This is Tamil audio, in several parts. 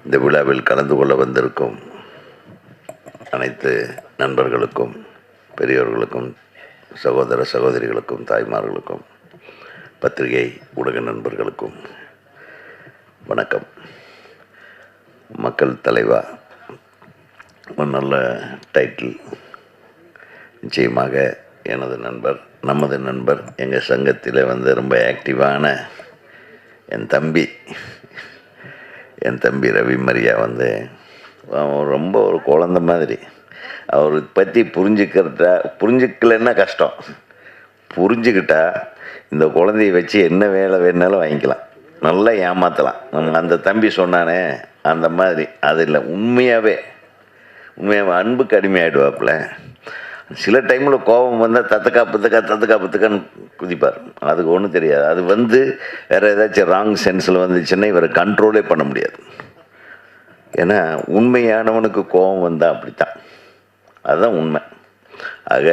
இந்த விழாவில் கலந்து கொள்ள வந்திருக்கும் அனைத்து நண்பர்களுக்கும், பெரியவர்களுக்கும், சகோதர சகோதரிகளுக்கும், தாய்மார்களுக்கும், பத்திரிகை ஊடக நண்பர்களுக்கும் வணக்கம். மக்கள் தலைவா ஒரு நல்ல டைட்டில். நிச்சயமாக எனது நண்பர், நமது நண்பர், எங்கள் சங்கத்தில் ரொம்ப ஆக்டிவான என் தம்பி ரவி மரியா ரொம்ப ஒரு குழந்த மாதிரி. அவரை பற்றி புரிஞ்சுக்கலைன்னா கஷ்டம். புரிஞ்சுக்கிட்டா இந்த குழந்தைய வச்சு என்ன வேலை வேணாலும் வாங்கிக்கலாம், நல்லா ஏமாற்றலாம். அந்த தம்பி சொன்னானே அந்த மாதிரி அது இல்லை. உண்மையாகவே அன்புக்கு அடிமையாகிடுவாப்புல. சில டைமில் கோபம் வந்தால் தத்துக்கான்னு குதிப்பார். அதுக்கு ஒன்றும் தெரியாது. அது வேறு ஏதாச்சும் ராங் சென்ஸில் வந்துச்சுன்னா இவரை கண்ட்ரோலே பண்ண முடியாது. ஏன்னா உண்மையானவனுக்கு கோபம் வந்தால் அப்படித்தான். அதுதான் உண்மை. ஆக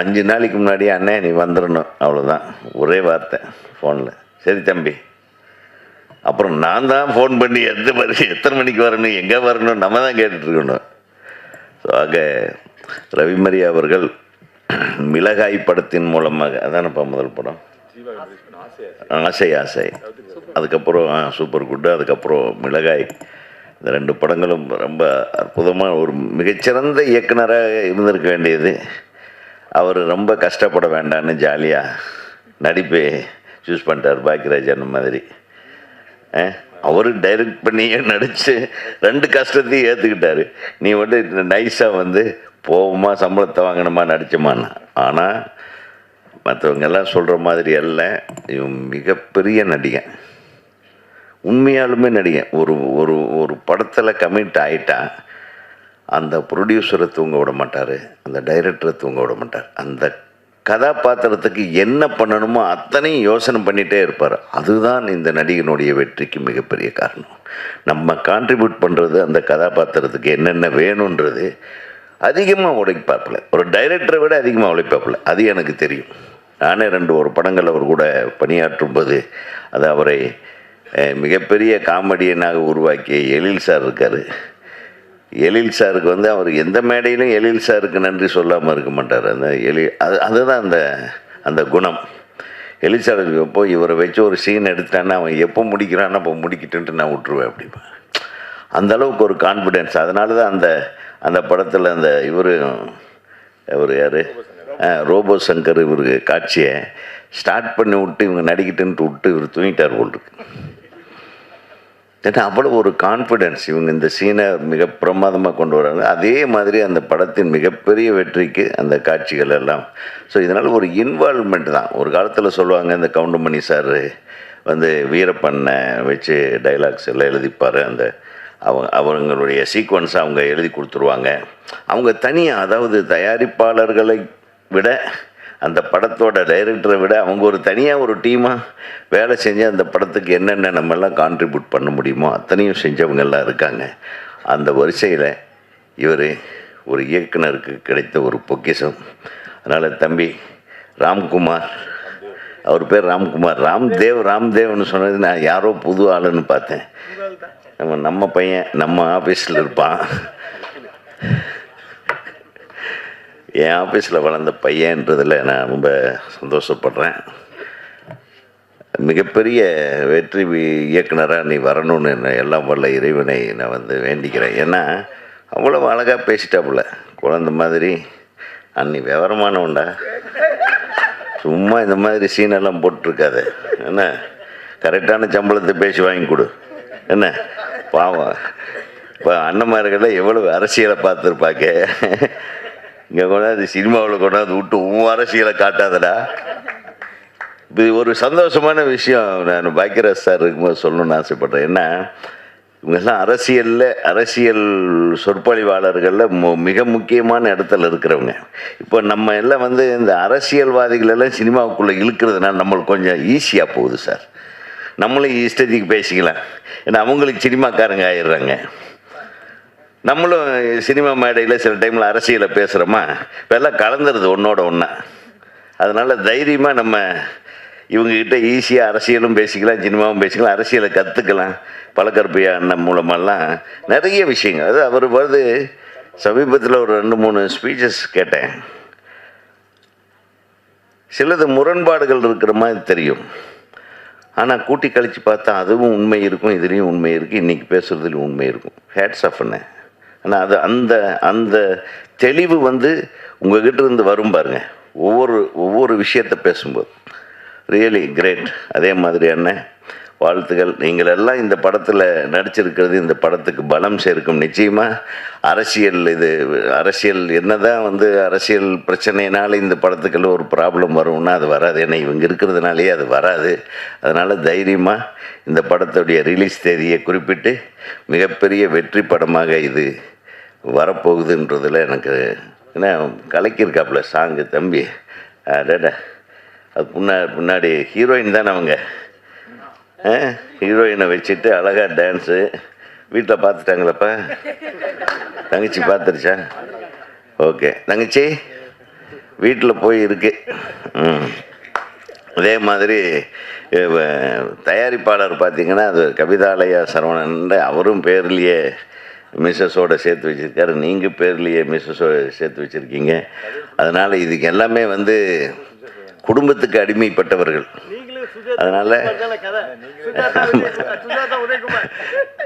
5 நாளைக்கு முன்னாடியே அண்ணே நீ வந்துடணும், அவ்வளோதான், ஒரே வார்த்தை ஃபோனில். சரி தம்பி. அப்புறம் நான் தான் ஃபோன் பண்ணி எத்தனை மணிக்கு வரணும், எங்கே வரணும், நம்ம தான் கேட்டுட்ருக்கணும். ஸோ ஆக ரவி மரியா அவர்கள் மிளகாய் படத்தின் மூலமாக, அதானப்பா முதல் படம், ஆசை, அதுக்கப்புறம் சூப்பர் குட்டு, அதுக்கப்புறம் மிளகாய், இந்த 2 படங்களும் ரொம்ப அற்புதமாக ஒரு மிகச்சிறந்த இயக்குனராக இருந்திருக்க வேண்டியது. அவர் ரொம்ப கஷ்டப்பட வேண்டான்னு ஜாலியாக நடிப்பை சூஸ் பண்ணிட்டார். பாக்கியராஜ் அந்த மாதிரி அவர் டைரக்ட் பண்ணியே நடித்து 2 கஷ்டத்தையும் ஏற்றுக்கிட்டார். நீ நைஸாக போவோமா, சம்பளத்தை வாங்கணுமா, நடிச்சோமான்னா. ஆனால் மற்றவங்க எல்லாம் சொல்கிற மாதிரி அல்ல, இவன் மிகப்பெரிய நடிகன், உண்மையாலுமே நடிகன். ஒரு ஒரு படத்தில் கமிட் ஆகிட்டா அந்த ப்ரொடியூசரை தூங்க விட மாட்டார், அந்த டைரக்டரை தூங்க விட மாட்டார். அந்த கதாபாத்திரத்துக்கு என்ன பண்ணணுமோ அத்தனையும் யோசனை பண்ணிகிட்டே இருப்பார். அதுதான் இந்த நடிகனுடைய வெற்றிக்கு மிகப்பெரிய காரணம். நம்ம கான்ட்ரிபியூட் பண்ணுறது அந்த கதாபாத்திரத்துக்கு என்னென்ன வேணுன்றது அதிகமாக உழைப்பாப்பில், ஒரு டைரக்டரை விட அதிகமாக உழைப்பாப்பில். அது எனக்கு தெரியும். நானே 1 படங்கள் அவர் கூட பணியாற்றும் போது அது அவரை மிகப்பெரிய காமெடியனாக உருவாக்கிய எழில் சார் இருக்கார். எழில் சாருக்கு அவர் எந்த மேடையிலும் எழில் சாருக்கு நன்றி சொல்லாமல் இருக்க மாட்டார். அதுதான் அந்த குணம். எழில் சார் இருக்கப்போ இவரை வச்சு ஒரு சீன் எடுத்தான்னா அவன் எப்போ முடிக்கிறான்னா அப்போ முடிக்கிட்டுன்ட்டு நான் விட்டுருவேன் அப்படிப்பா. அந்த அளவுக்கு ஒரு கான்ஃபிடென்ஸ். அதனால தான் அந்த படத்தில் இவர் யார், ரோபோ சங்கர், இவருக்கு காட்சியை ஸ்டார்ட் பண்ணி விட்டு இவங்க நடிக்கிட்டுன்ட்டு விட்டு இவர் தூங்கிட்டார் போல்ருக்கு. ஏன்னா அவ்வளோ ஒரு கான்ஃபிடென்ஸ். இவங்க இந்த சீனை மிக பிரமாதமாக கொண்டு வராங்க. அதே மாதிரி அந்த படத்தின் மிகப்பெரிய வெற்றிக்கு அந்த காட்சிகள் எல்லாம். ஸோ இதனால் ஒரு இன்வால்வ்மெண்ட் தான். ஒரு காலத்தில் சொல்லுவாங்க, இந்த கவுண்டமணி சார் வீரப்பண்ணை வச்சு டைலாக்ஸ் எல்லாம் எழுதிப்பார். அவங்களுடைய சீக்வன்ஸை அவங்க எழுதி கொடுத்துருவாங்க. அவங்க தனியாக, அதாவது தயாரிப்பாளர்களை விட அந்த படத்தோட டைரக்டரை விட அவங்க ஒரு தனியாக ஒரு டீமாக வேலை செஞ்சு அந்த படத்துக்கு என்னென்ன நம்மெல்லாம் கான்ட்ரிபியூட் பண்ண முடியுமோ அத்தனையும் செஞ்சவங்கெல்லாம் இருக்காங்க. அந்த வரிசையில் இவர் ஒரு இயக்குனருக்கு கிடைத்த ஒரு பொக்கிஷம். அதனால் தம்பி ராம்குமார், அவர் பேர் ராம்குமார், ராம்தேவ்னு சொன்னது நான் யாரோ புது ஆளுன்னு பார்த்தேன். நம்ம பையன் நம்ம ஆஃபீஸில் இருப்பான். என் ஆஃபீஸில் வளர்ந்த பையன்றதில் நான் ரொம்ப சந்தோஷப்படுறேன். மிகப்பெரிய வெற்றி இயக்குனராக நீ வரணும்னு எல்லாம் வல்ல இறைவனை நான் வேண்டிக்கிறேன். ஏன்னா அவ்வளோ அழகாக பேசிட்டாப்புல, குழந்த மாதிரி. அன்னி விவரமானவன்டா, சும்மா இந்த மாதிரி சீனெல்லாம் போட்டிருக்காது. என்ன, கரெக்டான சம்பளத்தை பேசி வாங்கி கொடு. என்ன பாவம், இப்போ அண்ணன்மார்கள்லாம் எவ்வளவு அரசியலை பார்த்துருப்பாங்க. இங்கே கொண்டாந்து சினிமாவில் கொண்டாந்து விட்டு அரசியலை காட்டாதடா. இது ஒரு சந்தோஷமான விஷயம். நான் பாக்கியராஜ் சார் இருக்கும்போது சொல்லணும்னு ஆசைப்பட்றேன். ஏன்னா இவங்கெல்லாம் அரசியல் சொற்பொழிவாளர்களில் மிக முக்கியமான இடத்துல இருக்கிறவங்க. இப்போ நம்ம எல்லாம் இந்த அரசியல்வாதிகளெல்லாம் சினிமாவுக்குள்ளே இழுக்கிறதுனால நம்மளுக்கு கொஞ்சம் ஈஸியாக போகுது சார். நம்மளும் இஷ்டத்துக்கு பேசிக்கலாம். ஏன்னா அவங்களுக்கு சினிமாக்காரங்க ஆயிடுறாங்க. நம்மளும் சினிமா மேடையில் சில டைமில் அரசியலை பேசுகிறோமா, இப்போ எல்லாம் கலந்துருது ஒன்றோட ஒன்றா. அதனால் தைரியமாக நம்ம இவங்ககிட்ட ஈஸியாக அரசியலும் பேசிக்கலாம், சினிமாவும் பேசிக்கலாம், அரசியலை கற்றுக்கலாம். பழக்கருப்பையா அண்ணன் மூலமெல்லாம் நிறைய விஷயங்கள். அது அவர் வந்து சமீபத்தில் ஒரு 2-3 ஸ்பீச்சஸ் கேட்டேன். சிலது முரண்பாடுகள் இருக்கிற மாதிரி தெரியும், ஆனால் கூட்டி கழித்து பார்த்தா அதுவும் உண்மை இருக்கும், இதுலேயும் உண்மை இருக்குது, இன்றைக்கி பேசுகிறதுலையும் உண்மை இருக்கும். ஹேட்ஸ் ஆஃப் என்ன. ஆனால் அது அந்த அந்த தெளிவு வந்து உங்ககிட்ட இருந்து வரும் பாருங்க, ஒவ்வொரு விஷயத்தை பேசும்போது. Really great. அதே மாதிரி அண்ணன் வாழ்த்துக்கள். நீங்கள் எல்லாம் இந்த படத்தில் நடிச்சிருக்கிறது இந்த படத்துக்கு பலம் சேர்க்கும். நிச்சயமாக அரசியல் என்னதான் வந்து அரசியல் பிரச்சனைனால இந்த படத்துக்கெல்லாம் ஒரு ப்ராப்ளம் வரும்னா அது வராது. ஏன்னா இவங்க இருக்கிறதுனாலேயே அது வராது. அதனால் தைரியமாக இந்த படத்துடைய ரிலீஸ் தேதியை குறிப்பிட்டு மிகப்பெரிய வெற்றி படமாக இது வரப்போகுதுன்றதில் எனக்கு ஏன்னா கலக்கியிருக்காப்புல சாங்கு தம்பி. அடடா, அது பின்னாடி ஹீரோயின் தானே அவங்க. ஹீரோயினை வச்சுட்டு அழகாக டான்ஸு. வீட்டில் பார்த்துட்டாங்களப்பா? தங்கச்சி பார்த்துருச்சா? ஓகே, தங்கச்சி வீட்டில் போய் இருக்கு. அதே மாதிரி தயாரிப்பாளர் பார்த்திங்கன்னா அது கவிதாலயா சரவணன், அவரும் பேர்லேயே மிஸ்ஸஸோடு சேர்த்து வச்சுருக்காரு. நீங்கள் பேர்லேயே மிஸ்ஸஸோடு சேர்த்து வச்சுருக்கீங்க. அதனால் இதுக்கு எல்லாமே வந்து குடும்பத்துக்கு அடிமைப்பட்டவர்கள்.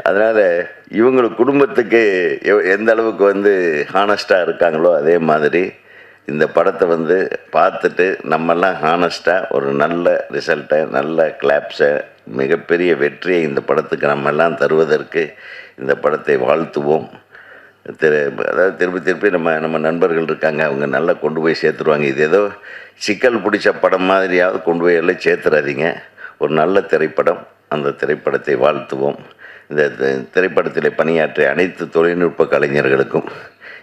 அதனால் இவங்களுக்கு குடும்பத்துக்கு எந்த அளவுக்கு வந்து ஹானஸ்டாக இருக்காங்களோ அதே மாதிரி இந்த படத்தை வந்து பார்த்துட்டு நம்மெல்லாம் ஹானஸ்ட்டாக ஒரு நல்ல ரிசல்ட்டை, நல்ல கிளாப்ஸை, மிகப்பெரிய வெற்றியை இந்த படத்துக்கு நம்மெல்லாம் தருவதற்கு இந்த படத்தை வாழ்த்துவோம். அதாவது திருப்பி நம்ம நண்பர்கள் இருக்காங்க, அவங்க நல்லா கொண்டு போய் சேர்த்துருவாங்க. இது ஏதோ சிக்கல் பிடிச்ச படம் மாதிரியாவது கொண்டு போய் எல்லாம் சேர்த்துறாதீங்க. ஒரு நல்ல திரைப்படம், அந்த திரைப்படத்தை வாழ்த்துவோம். இந்த திரைப்படத்தில் பணியாற்றிய அனைத்து தொழில்நுட்ப கலைஞர்களுக்கும்,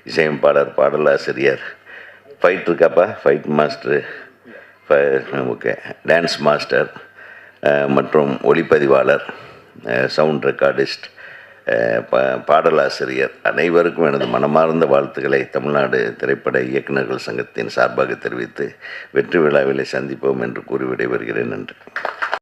இசையமைப்பாளர், பாடலாசிரியர், ஃபைட் இருக்காப்பா, fight master, okay, dance master மற்றும் ஒளிப்பதிவாளர், சவுண்ட் ரெக்கார்டிஸ்ட், பாடலாசிரியர் அனைவருக்கும் எனது மனமார்ந்த வாழ்த்துக்களை தமிழ்நாடு திரைப்பட இயக்குநர்கள் சங்கத்தின் சார்பாக தெரிவித்து வெற்றி விழாவிலே சந்திப்போம் என்று கூறி விடைபெறுகிறேன். நன்றி.